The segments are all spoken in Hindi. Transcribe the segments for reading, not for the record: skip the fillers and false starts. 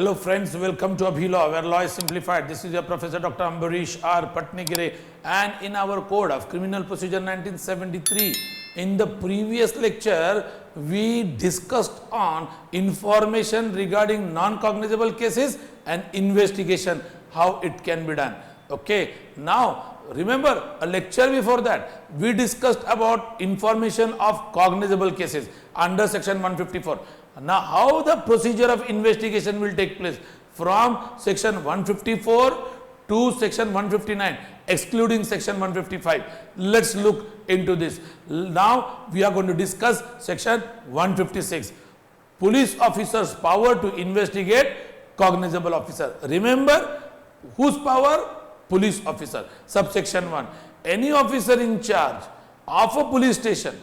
Hello friends, welcome to Abhi Law, where law is simplified. This is your Professor Dr. Ambarish R. Patnagire, and in our Code of Criminal Procedure 1973, in the previous lecture, we discussed on information regarding non-cognizable cases and investigation, how it can be done. Okay, now remember a lecture before that, we discussed about information of cognizable cases under section 154. Now, how the procedure of investigation will take place from section 154 to section 159, excluding section 155. Let's look into this. Now, we are going to discuss section 156. Police officer's power to investigate cognizable officer. Remember, whose power? Police officer. Subsection 1. Any officer in charge of a police station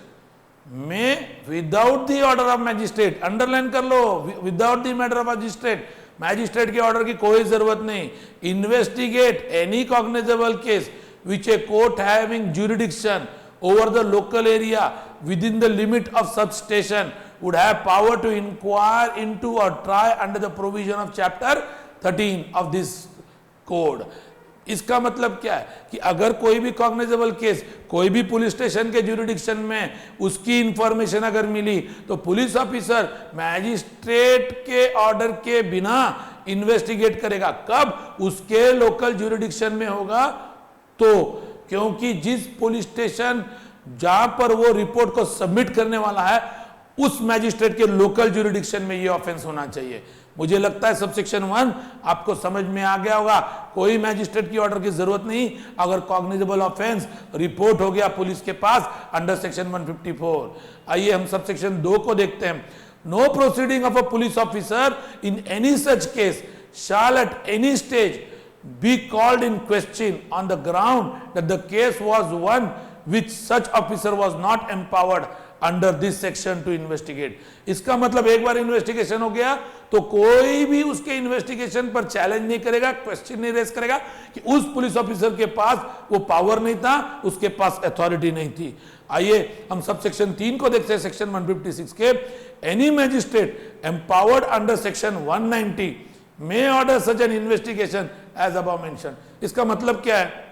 may, without the order of magistrate, underline कर लो, without the matter of magistrate, magistrate के order की कोई जरूरत नहीं, investigate any cognizable case which a court having jurisdiction over the local area within the limit of such station would have power to inquire into or try under the provision of chapter 13 of this code. इसका मतलब क्या है कि अगर कोई भी कॉग्निजेबल केस कोई भी पुलिस स्टेशन के ज्यूरिडिक्शन में उसकी इंफॉर्मेशन अगर मिली तो पुलिस ऑफिसर मैजिस्ट्रेट के ऑर्डर के बिना इन्वेस्टिगेट करेगा. कब? उसके लोकल ज्यूरिडिक्शन में होगा तो, क्योंकि जिस पुलिस स्टेशन जहां पर वो रिपोर्ट को सबमिट करने वाला है उस मैजिस्ट्रेट के लोकल ज्यूरिडिक्शन में ये ऑफेंस होना चाहिए. मुझे लगता है सबसेक्शन 1 आपको समझ में आ गया होगा. कोई मैजिस्ट्रेट की ऑर्डर की जरूरत नहीं अगर कॉग्निजेबल ऑफेंस रिपोर्ट हो गया पुलिस के पास अंडर सेक्शन 154. आइए हम सबसेक्शन 2 को देखते हैं. No proceeding of a police officer in any such case shall at any stage be called in question on the ground that the case was one which such officer was not empowered under this section to investigate. इसका मतलब एक बार इन्वेस्टिगेशन हो गया तो कोई भी उसके इन्वेस्टिगेशन पर चैलेंज नहीं करेगा, क्वेश्चन नहीं रेज करेगा कि उस पुलिस ऑफिसर के पास वो पावर नहीं था, उसके पास अथॉरिटी नहीं थी. आइए हम सब सेक्शन 3 को देखते हैं. सेक्शन 156 के any magistrate empowered under section 190 may order such an investigation as above mention. इसका मतलब क्या है?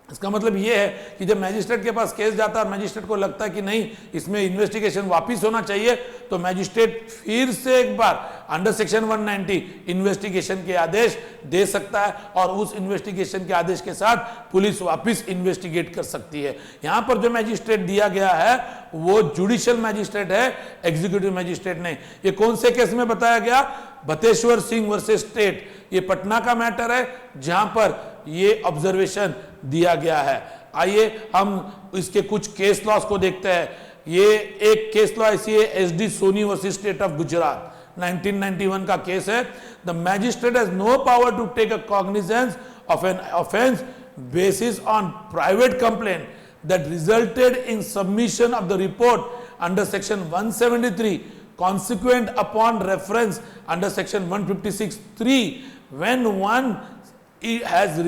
इसका मतलब यह है कि जब मैजिस्ट्रेट के पास केस जाता है और मैजिस्ट्रेट को लगता है कि नहीं इसमें इन्वेस्टिगेशन वापस होना चाहिए तो मैजिस्ट्रेट फिर से एक बार अंडर सेक्शन 190 इन्वेस्टिगेशन के आदेश दे सकता है और उस इन्वेस्टिगेशन के आदेश के साथ पुलिस वापस इन्वेस्टिगेट कर सकती है. यहां पर जो मैजिस्ट्रेट दिया गया है वो जुडिशियल मैजिस्ट्रेट है, एग्जीक्यूटिव मैजिस्ट्रेट नहीं. ये कौन से केस में बताया गया? भतेश्वर सिंह वर्सेस स्टेट. ये पटना का मैटर है जहां पर ये ऑब्जर्वेशन दिया गया है. आइए हम इसके कुछ केस लॉस को देखते हैं. ये एक केस लॉ ऐसी है SD Soni versus state of Gujarat 1991 का केस है. The magistrate has no power to take a cognizance of an offence basis on private complaint that resulted in submission of the report under section 173 consequent upon reference under section 156(3) when one has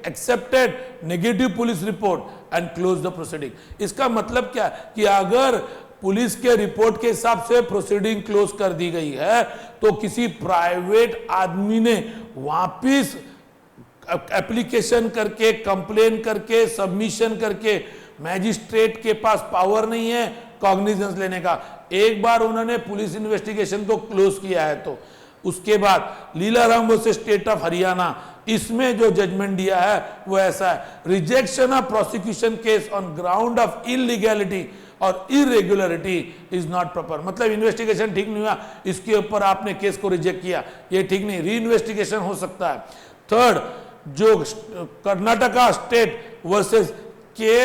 accepted negative police report and closed the proceeding. इसका मतलब क्या कि अगर पुलिस के रिपोर्ट के हिसाब से प्रोसीडिंग क्लोज कर दी गई है तो किसी प्राइवेट आदमी ने वापिस एप्लीकेशन करके कंप्लेन करके सबमिशन करके मैजिस्ट्रेट के पास पावर नहीं है कॉग्निजेंस लेने का. एक बार उन्होंने पुलिस इन्वेस्टिगेशन को क्लोज किया है तो उसके बाद Leelaram versus state of Haryana इसमें जो जजमेंट दिया है वो ऐसा है. Rejection of prosecution case on ground of illegality और इरेगुलरिटी इज नॉट प्रॉपर. मतलब इन्वेस्टिगेशन ठीक नहीं हुआ, इसके ऊपर आपने केस को रिजेक्ट किया, ये ठीक नहीं, री इन्वेस्टिगेशन हो सकता है. थर्ड, जो कर्नाटका स्टेट वर्सेस के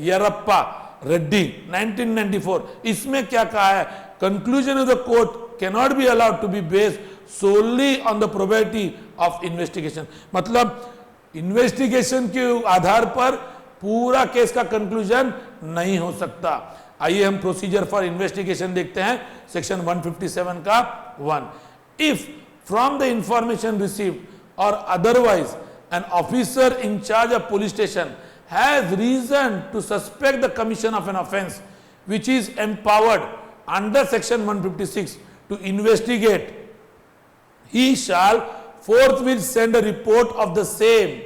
येरप्पा रेड्डी 1994, इसमें क्या कहा है? Conclusion of the court cannot be allowed to be based solely on the probability of investigation. मतलब इन्वेस्टिगेशन के आधार पर पूरा केस का कंक्लूजन नहीं हो सकता. आइए हम प्रोसीजर फॉर इन्वेस्टिगेशन देखते हैं. सेक्शन 157 का 1. If from the information received और otherwise an officer in charge of police station has reason to suspect the commission of an offense which is empowered under section 156 to investigate, he shall forthwith send a report of the same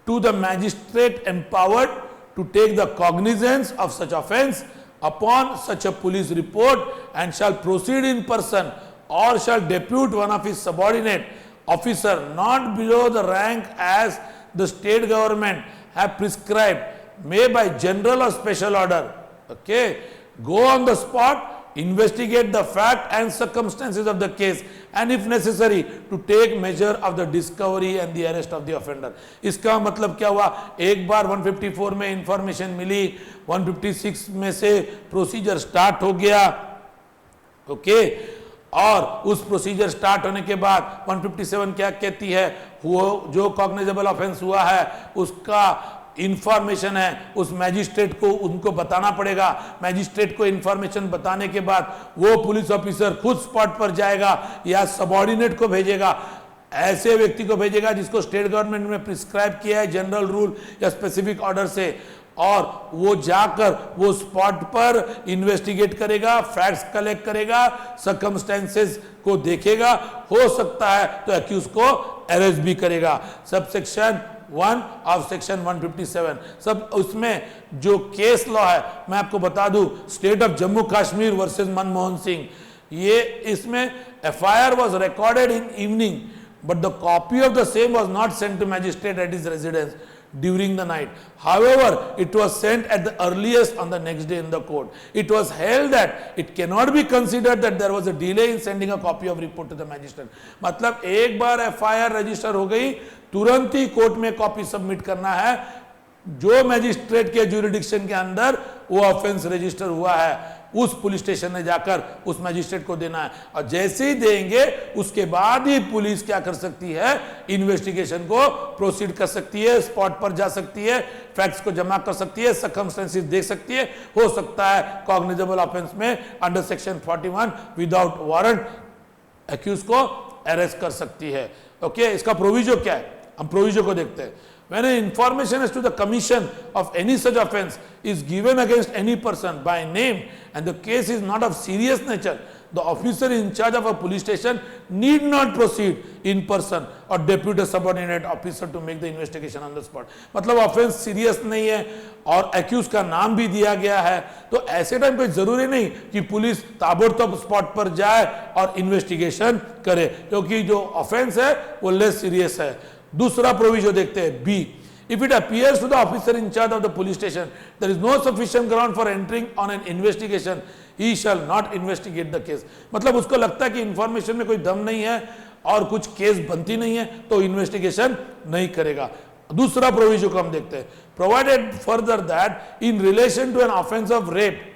to the magistrate empowered to take the cognizance of such offence upon such a police report, and shall proceed in person or shall depute one of his subordinate officer not below the rank as the state government have prescribed, may by general or special order, okay, go on the spot, investigate the fact and circumstances of the case, and if necessary to take measure of the discovery and the arrest of the offender. इसका मतलब क्या हुआ, एक बार 154 में इंफॉर्मेशन मिली, 156 में से प्रोसीजर स्टार्ट हो गया, ओके, और उस प्रोसीजर स्टार्ट होने के बाद 157 क्या कहती है, वो जो कॉग्निजेबल ऑफेंस हुआ है उसका इंफॉर्मेशन है उस मैजिस्ट्रेट को उनको बताना पड़ेगा। मैजिस्ट्रेट को इंफॉर्मेशन बताने के बाद वो पुलिस ऑफिसर खुद स्पॉट पर जाएगा या सबऑर्डिनेट को भेजेगा, ऐसे व्यक्ति को भेजेगा जिसको स्टेट गवर्नमेंट ने प्रिस्क्राइब किया है जनरल रूल या स्पेसिफिक ऑर्डर से, और वो जाकर वो स्पॉट पर इन्वेस्टिगेट करेगा, फैक्ट्स कलेक्ट करेगा, सर्कमस्टेंसेस को देखेगा, हो सकता है तो एक्यूज को अरेस्ट भी करेगा। सबसेक्शन 1 ऑफ सेक्शन 157 सब उसमें जो केस लॉ है मैं आपको बता दूं, state of Jammu Kashmir versus Manmohan Singh, ये इसमें FIR was recorded in evening but the copy of the same was not sent to magistrate at his residence during the night. However, it was sent at the earliest on the next day in the court. It was held that it cannot be considered that there was a delay in sending a copy of report to the magistrate. मतलब एक बार एफआईआर रजिस्टर हो गई, तुरंत ही कोर्ट में कॉपी सबमिट करना है, जो मैजिस्ट्रेट के ज्यूरिडिक्शन के अंदर वो ऑफेंस रजिस्टर हुआ है उस पुलिस स्टेशन में जाकर उस मैजिस्ट्रेट को देना है, और जैसे ही देंगे उसके बाद ही पुलिस क्या कर सकती है, इन्वेस्टिगेशन को प्रोसीड कर सकती है, स्पॉट पर जा सकती है, फैक्ट्स को जमा कर सकती है, सर्कमस्टेंसेस देख सकती है, हो सकता है कॉग्निजेबल ऑफेंस में under section 41 without warrant accuse को अरेस्ट कर सकती है। ओके, इसका प्रोविजो क्या है, हम प्रोविजो को देखते हैं। When an information as to the commission of any such offence is given against any person by name and the case is not of serious nature, the officer in charge of a police station need not proceed in person or depute a subordinate officer to make the investigation on the spot. मतलब ऑफेंस सीरियस नहीं है और एक्यूज का नाम भी दिया गया है, तो ऐसे टाइम कोई जरूरी नहीं कि पुलिस ताबड़तोड़ स्पॉट पर जाए और इन्वेस्टिगेशन करे, क्योंकि जो ऑफेंस है वो लेस सीरियस है। दूसरा प्रोविजन देखते हैं B, if it appears to the officer in charge of the police station there is no sufficient ground for entering on an investigation, he shall not investigate the case. मतलब उसको लगता है कि इंफॉर्मेशन में कोई दम नहीं है और कुछ केस बनती नहीं है तो इन्वेस्टिगेशन नहीं करेगा। दूसरा प्रोविजन को हम देखते हैं, provided further that in relation to an offence of rape,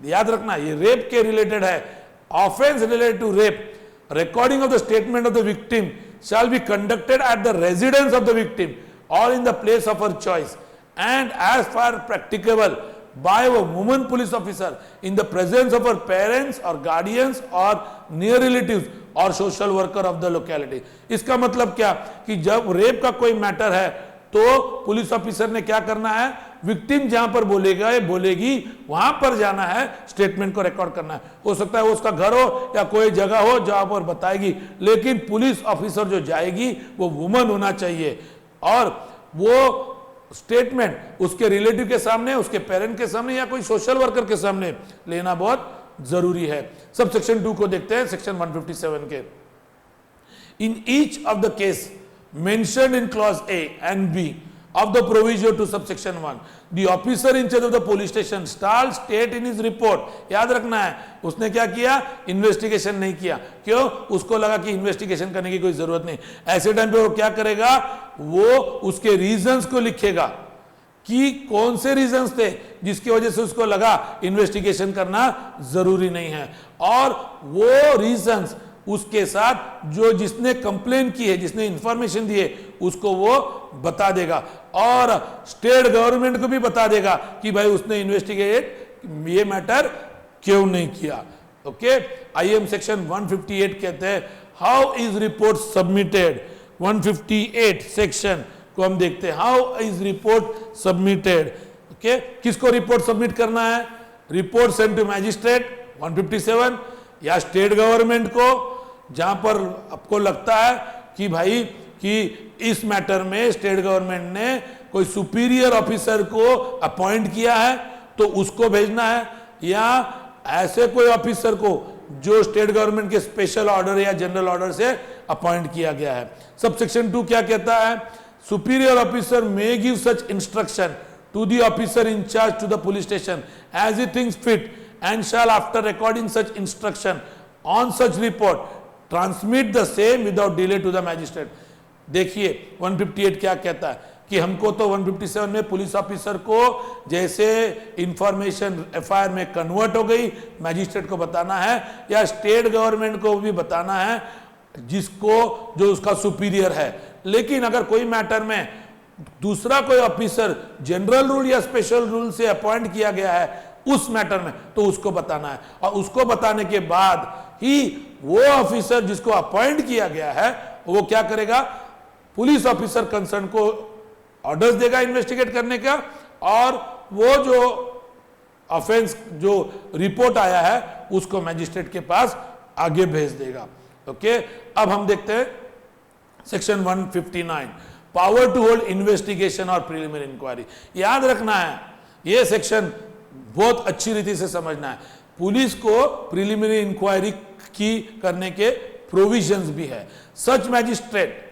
याद रखना ये रेप के रिलेटेड है, offence related to rape, recording of the statement of the victim shall be conducted at the residence of the victim or in the place of her choice, and as far practicable by a woman police officer in the presence of her parents or guardians or near relatives or social worker of the locality. इसका मतलब क्या कि जब रेप का कोई मैटर है तो पुलिस ऑफिसर ने क्या करना है, विक्टिम जहां पर बोलेगा या बोलेगी वहां पर जाना है, स्टेटमेंट को रिकॉर्ड करना है। हो सकता है उसका घर हो या कोई जगह हो जहां पर बताएगी, लेकिन पुलिस ऑफिसर जो जाएगी वो वुमन होना चाहिए और वो स्टेटमेंट उसके रिलेटिव के सामने, उसके पेरेंट के सामने या कोई सोशल वर्कर के सामने लेना बहुत जरूरी है। सब सेक्शन 2 को देखते हैं, सेक्शन 157 के। In each of the case mentioned in clause A and B of the provision to subsection 1, the officer in charge of the police station shall state in his report, याद रखना है उसने क्या किया, इन्वेस्टिगेशन नहीं किया, क्यों, उसको लगा कि इन्वेस्टिगेशन करने की कोई जरूरत नहीं, ऐसे टाइम पे वो क्या करेगा, वो उसके रीजंस को लिखेगा कि कौन से रीजंस थे जिसकी वजह से उसको लगा इन्वेस्टिगेशन करना जरूरी नहीं है, और वो रीजंस उसके साथ जो जिसने कंप्लेन की है, जिसने इंफॉर्मेशन दी है उसको वो बता देगा, और स्टेट गवर्नमेंट को भी बता देगा कि भाई उसने इन्वेस्टिगेट ये मैटर क्यों नहीं किया। ओके, आईएम सेक्शन 158 कहते हैं how is report submitted. 158 section को हम देखते हैं, how is report submitted. Okay, किसको रिपोर्ट सबमिट करना है, रिपोर्ट सेंट टू मैजिस्ट्रेट 157 या स्टेट गवर्नमेंट को जहां पर आपको लगता है कि भाई कि इस मैटर में स्टेट गवर्नमेंट ने कोई सुपीरियर ऑफिसर को अपॉइंट किया है तो उसको भेजना है, या ऐसे कोई ऑफिसर को जो स्टेट गवर्नमेंट के स्पेशल ऑर्डर या जनरल ऑर्डर से अपॉइंट किया गया है। सबसेक्शन 2 क्या कहता है? Superior officer may give such instruction to the officer in charge to the police station as he thinks fit and shall after recording such instruction on such report transmit the same without delay to the magistrate. देखिए 158 क्या कहता है कि हमको तो 157 में पुलिस ऑफिसर को जैसे इंफॉर्मेशन एफआईआर में कन्वर्ट हो गई मैजिस्ट्रेट को बताना है, या स्टेट गवर्नमेंट को भी बताना है जिसको जो उसका सुपीरियर है। लेकिन अगर कोई मैटर में दूसरा कोई ऑफिसर जनरल रूल या स्पेशल रूल से अपॉइंट किया गया है उस मैटर में, तो उसको बताना है, और उसको बताने के बाद ही वो ऑफिसर जिसको अपॉइंट किया गया है वो क्या करेगा, पुलिस ऑफिसर कंसर्न को ऑर्डर्स देगा इन्वेस्टिगेट करने का, और वो जो ऑफेंस जो रिपोर्ट आया है उसको मैजिस्ट्रेट के पास आगे भेज देगा। ओके, अब हम देखते हैं section 159, power to hold investigation और प्रिलिमिनरी इंक्वायरी। याद रखना है, यह सेक्शन बहुत अच्छी रीति से समझना है। पुलिस को प्रिलिमिनरी इंक्वायरी की करने के प्रोविजंस भी है। सच magistrate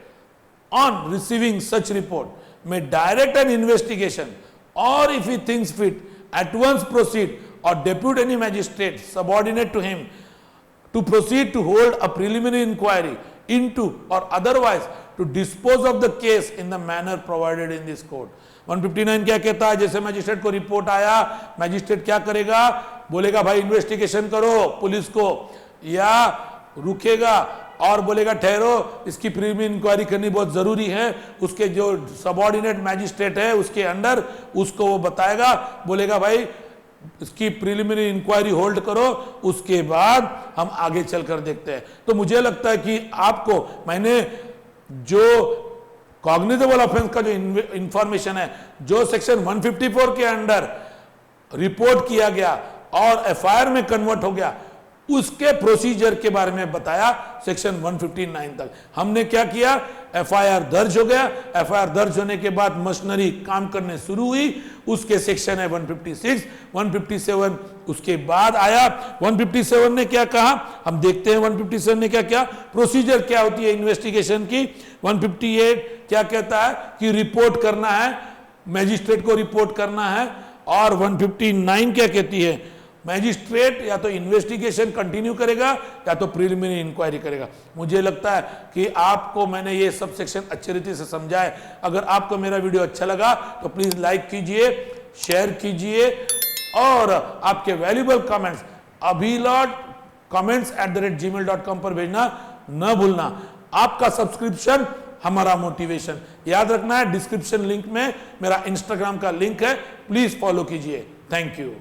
on receiving such report may direct an investigation, or if he thinks fit at once proceed or depute any magistrate subordinate to him to proceed to hold a preliminary inquiry into or otherwise to dispose of the case in the manner provided in this code। 159 क्या कहता है? जैसे मैजिस्ट्रेट को रिपोर्ट आया, मैजिस्ट्रेट क्या करेगा, बोलेगा भाई इन्वेस्टिगेशन करो पुलिस को, या रुकेगा और बोलेगा ठहरो इसकी प्रीलिमिनरी इंक्वायरी करनी बहुत जरूरी है, उसके जो सबऑर्डिनेट मैजिस्ट्रेट है उसके अंडर उसको वो बताएगा, बोलेगा भाई इसकी प्रीलिमिनरी इंक्वायरी होल्ड करो, उसके बाद हम आगे चलकर देखते हैं। तो मुझे लगता है कि आपको मैंने जो कॉग्निजेबल ऑफेंस का जो इंफॉर्मेशन है जो सेक्शन 154 के अंडर रिपोर्ट किया गया और एफआईआर में कन्वर्ट हो गया उसके प्रोसीजर के बारे में बताया सेक्शन 159 तक। हमने क्या किया, एफआईआर दर्ज हो गया, एफआईआर दर्ज होने के बाद मशीनरी काम करने शुरू हुई, उसके सेक्शन है 156, 157 उसके बाद आया। 157 ने क्या कहा हम देखते हैं, 157 ने क्या क्या प्रोसीजर क्या होती है इन्वेस्टिगेशन की। 158 क्या कहता है कि रिपोर्ट करना है, मैजिस्ट्रेट को रिपोर्ट करना है, और 159 क्या कहती है, मैजिस्ट्रेट या तो इन्वेस्टिगेशन कंटिन्यू करेगा या तो प्रिलिमिनरी इंक्वायरी करेगा। मुझे लगता है कि आपको मैंने ये सब सेक्शन अच्छी रीति से समझा है। अगर आपको मेरा वीडियो अच्छा लगा तो प्लीज लाइक कीजिए, शेयर कीजिए, और आपके वैल्यूएबल कमेंट्स abhilot@gmail.com पर भेजना न भूलना। आपका सब्सक्रिप्शन हमारा मोटिवेशन। याद रखना है डिस्क्रिप्शन लिंक में मेरा इंस्टाग्राम का लिंक है, प्लीज फॉलो कीजिए। Thank you.